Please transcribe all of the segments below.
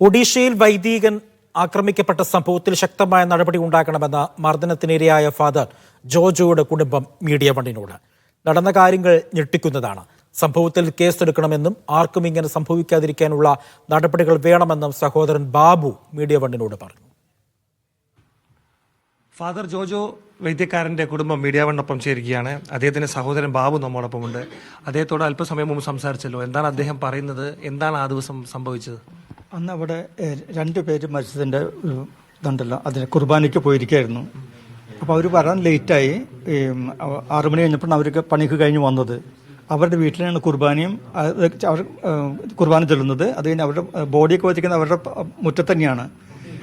ഒഡീഷയിൽ വൈദികൻ ആക്രമിക്കപ്പെട്ട സംഭവത്തിൽ ശക്തമായ നടപടി ഉണ്ടാക്കണമെന്ന മർദ്ദനത്തിനിരയായ ഫാദർ ജോജോയുടെ കുടുംബം മീഡിയ വണ്ണിനോട്. നടന്ന കാര്യങ്ങൾ ഞെട്ടിക്കുന്നതാണ്. സംഭവത്തിൽ കേസെടുക്കണമെന്നും ആർക്കും ഇങ്ങനെ സംഭവിക്കാതിരിക്കാനുള്ള നടപടികൾ വേണമെന്നും സഹോദരൻ ബാബു മീഡിയ വണ്ണിനോട് പറഞ്ഞു. ഫാദർ ജോജോ വൈദ്യക്കാരൻ്റെ കുടുംബം മീഡിയ വണ്ണൊപ്പം ചേരുകയാണ്. അദ്ദേഹത്തിന്റെ സഹോദരൻ ബാബു നമ്മോടൊപ്പമുണ്ട്. അദ്ദേഹത്തോട് അല്പസമയം മുമ്പ് സംസാരിച്ചല്ലോ. എന്താണ് അദ്ദേഹം പറയുന്നത്? എന്താണ് ആ ദിവസം സംഭവിച്ചത്? അന്ന് അവിടെ 2 പേര് മരിച്ചതിൻ്റെ ഇതുണ്ടല്ലോ, അതിന് കുർബാനയ്ക്ക് പോയിരിക്കുകയായിരുന്നു. അപ്പോൾ അവർ വരാൻ ലേറ്റായി. 6 മണി കഴിഞ്ഞപ്പോഴാണ് അവർക്ക് പണിക്ക് കഴിഞ്ഞ് വന്നത്. അവരുടെ വീട്ടിലാണ് കുർബാനയും അവർ കുർബാന ചൊല്ലുന്നത്. അത് കഴിഞ്ഞ് അവരുടെ ബോഡിയൊക്കെ വെച്ചിരിക്കുന്നത് അവരുടെ മുറ്റത്ത് തന്നെയാണ്.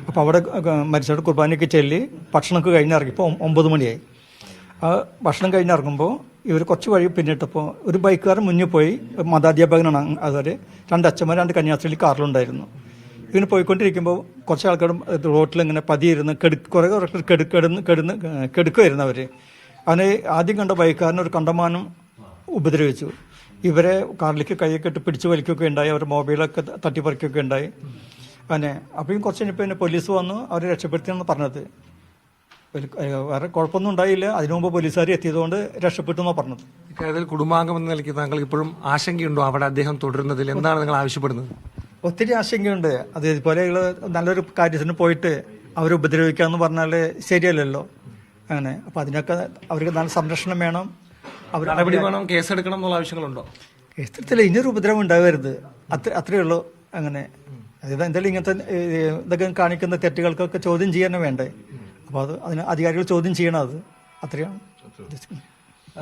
അപ്പോൾ അവിടെ മരിച്ചവരുടെ കുർബാനയ്ക്ക് ചെല്ലി ഭക്ഷണമൊക്കെ കഴിഞ്ഞിറങ്ങിയപ്പോൾ 9 മണിയായി. ആ ഭക്ഷണം കഴിഞ്ഞിറങ്ങുമ്പോൾ ഇവർ കുറച്ച് വഴി പിന്നിട്ടപ്പോൾ ഒരു ബൈക്കുകാരൻ മുന്നിൽ പോയി. മതാധ്യാപകനാണ്. അതുവരെ 2 അച്ഛന്മാർ 2 കന്യാസ്ത്രീ കാറിലുണ്ടായിരുന്നു. ഇങ്ങനെ പോയിക്കൊണ്ടിരിക്കുമ്പോൾ കുറച്ച് ആൾക്കാരും റോട്ടിൽ ഇങ്ങനെ പതിയിരുന്ന് കുറേ കെടുക്കുമായിരുന്നു അവർ. അവനെ ആദ്യം കണ്ട ബൈക്കുകാരനെ ഒരു കണ്ടമാനം ഉപദ്രവിച്ചു. ഇവരെ കാറിലേക്ക് കൈയൊക്കെ ഇട്ട് പിടിച്ച് വലിക്കുകയൊക്കെ ഉണ്ടായി. അവരുടെ മൊബൈലൊക്കെ തട്ടിപ്പറിക്കുകയൊക്കെ ഉണ്ടായി. അങ്ങനെ അപ്പം കുറച്ച് കഴിഞ്ഞപ്പോൾ പിന്നെ പോലീസ് വന്നു അവരെ രക്ഷപ്പെടുത്തിയെന്ന് പറഞ്ഞത്. വേറെ കുഴപ്പമൊന്നും ഉണ്ടായില്ല. അതിനു മുമ്പ് പോലീസുകാർ എത്തിയതുകൊണ്ട് രക്ഷപ്പെട്ടു എന്നാണ് പറഞ്ഞത്. ഇക്കാര്യത്തിൽ കുടുംബാംഗം എന്ന നിലയ്ക്ക് താങ്കൾ ഇപ്പോഴും ആശങ്കയുണ്ടോ അവിടെ അദ്ദേഹം തുടരുന്നതിൽ? എന്താണ് നിങ്ങൾ ആവശ്യപ്പെടുന്നത്? ഒത്തിരി ആശങ്കയുണ്ട്. അതേപോലെയുള്ള നല്ലൊരു കാര്യത്തിന് പോയിട്ട് അവരെ ഉപദ്രവിക്കാന്ന് പറഞ്ഞാൽ ശരിയല്ലല്ലോ. അങ്ങനെ അപ്പം അതിനൊക്കെ അവർക്ക് നല്ല സംരക്ഷണം വേണം, അവർ നടപടി വേണം, കേസെടുക്കണം എന്നുള്ള ആവശ്യങ്ങളുണ്ടോ? കേസെടുത്തില്ല, ഇനിയൊരു ഉപദ്രവം ഉണ്ടാവരുത്, അത്രയേ ഉള്ളൂ. അങ്ങനെ അതായത് എന്തായാലും ഇങ്ങനത്തെ ഇതൊക്കെ കാണിക്കുന്ന തെറ്റുകൾക്കൊക്കെ ചോദ്യം ചെയ്യാനേ വേണ്ടേ. അപ്പോൾ അതിന് അധികാരികൾ ചോദ്യം ചെയ്യണം. അത് അത്രയാണ്.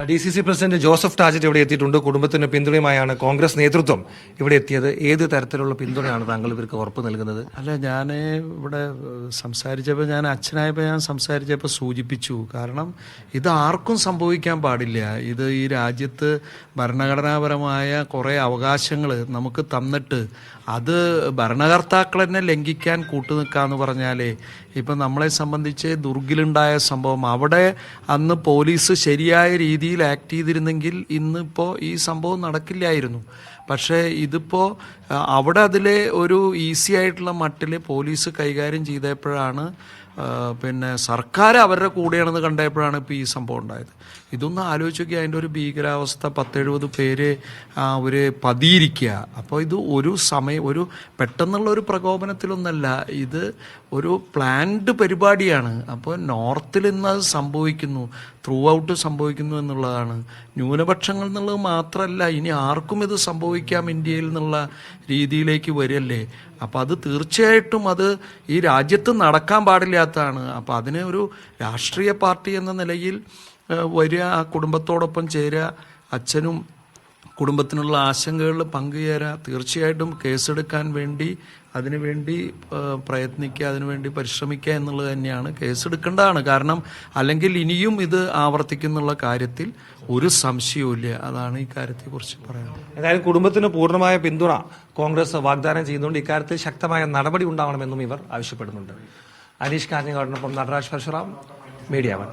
DCC പ്രസിഡന്റ് ജോസഫ് ടാജറ്റ് ഇവിടെ എത്തിയിട്ടുണ്ട്. കുടുംബത്തിന് പിന്തുണയുമായാണ് കോൺഗ്രസ് നേതൃത്വം ഇവിടെ എത്തിയത്. ഏത് തരത്തിലുള്ള പിന്തുണയാണ് താങ്കൾ ഇവർക്ക് ഉറപ്പ് നൽകുന്നത്? അല്ല, ഞാൻ ഇവിടെ സംസാരിച്ചപ്പോൾ ഞാൻ സംസാരിച്ചപ്പോൾ സൂചിപ്പിച്ചു. കാരണം ഇത് ആർക്കും സംഭവിക്കാൻ പാടില്ല. ഇത് ഈ രാജ്യത്ത് ഭരണഘടനാപരമായ കുറേ അവകാശങ്ങൾ നമുക്ക് തന്നിട്ട് അത് ഭരണകർത്താക്കൾ തന്നെ ലംഘിക്കാൻ കൂട്ടുനിൽക്കാന്ന് പറഞ്ഞാലേ, ഇപ്പം നമ്മളെ സംബന്ധിച്ച് ദുർഗിലുണ്ടായ സംഭവം അവിടെ അന്ന് പോലീസ് ശരിയായ രീതിയിൽ ആക്ട് ചെയ്തിരുന്നെങ്കിൽ ഇന്നിപ്പോൾ ഈ സംഭവം നടക്കില്ലായിരുന്നു. പക്ഷേ ഇതിപ്പോൾ അവിടെ അതിലെ ഒരു ഈസി ആയിട്ടുള്ള മട്ടിൽ പോലീസ് കൈകാര്യം ചെയ്തപ്പോഴാണ്, പിന്നെ സർക്കാർ അവരുടെ കൂടെയാണെന്ന് കണ്ടപ്പോഴാണ് ഇപ്പോൾ ഈ സംഭവം ഉണ്ടായത്. ഇതൊന്ന് ആലോചിച്ച് നോക്കി. അതിൻ്റെ ഒരു ഭീകരാവസ്ഥ, 10-70 പേര് അവർ പതിയിരിക്കുക. അപ്പോൾ ഇത് ഒരു പെട്ടെന്നുള്ള ഒരു പ്രകോപനത്തിലൊന്നല്ല, ഇത് ഒരു പ്ലാൻഡ് പരിപാടിയാണ്. അപ്പോൾ നോർത്തിൽ ഇന്ന് അത് സംഭവിക്കുന്നു, ത്രൂ ഔട്ട് സംഭവിക്കുന്നു എന്നുള്ളതാണ്. ന്യൂനപക്ഷങ്ങൾ എന്നുള്ളത് മാത്രമല്ല, ഇനി ആർക്കും ഇത് സംഭവിക്കാം ഇന്ത്യയിൽ എന്നുള്ള രീതിയിലേക്ക് വരില്ലേ. അപ്പോൾ അത് തീർച്ചയായിട്ടും അത് ഈ രാജ്യത്ത് നടക്കാൻ പാടില്ലാത്തതാണ്. അപ്പോൾ അതിന് ഒരു രാഷ്ട്രീയ പാർട്ടി എന്ന നിലയിൽ വരിക, ആ കുടുംബത്തോടൊപ്പം ചേരുക, അച്ഛനും കുടുംബത്തിനുള്ള ആശങ്കകളിൽ പങ്കുചേരുക, തീർച്ചയായിട്ടും കേസെടുക്കാൻ വേണ്ടി അതിനുവേണ്ടി പ്രയത്നിക്കുക, അതിനുവേണ്ടി പരിശ്രമിക്കുക എന്നുള്ളത് തന്നെയാണ്. കേസെടുക്കേണ്ടതാണ്. കാരണം അല്ലെങ്കിൽ ഇനിയും ഇത് ആവർത്തിക്കുന്നുള്ള കാര്യത്തിൽ ഒരു സംശയവുമില്ല. അതാണ് ഈ കാര്യത്തെക്കുറിച്ച് പറയാനുള്ളത്. ഏതായാലും കുടുംബത്തിന് പൂർണ്ണമായ പിന്തുണ കോൺഗ്രസ് വാഗ്ദാനം ചെയ്യുന്നുണ്ട്. ഇക്കാര്യത്തിൽ ശക്തമായ നടപടി ഉണ്ടാവണമെന്നും ഇവർ ആവശ്യപ്പെടുന്നുണ്ട്. അനീഷ് കാഞ്ഞങ്ങാടിനൊപ്പം നടരാജ് പരശുറാം, മീഡിയ വൺ.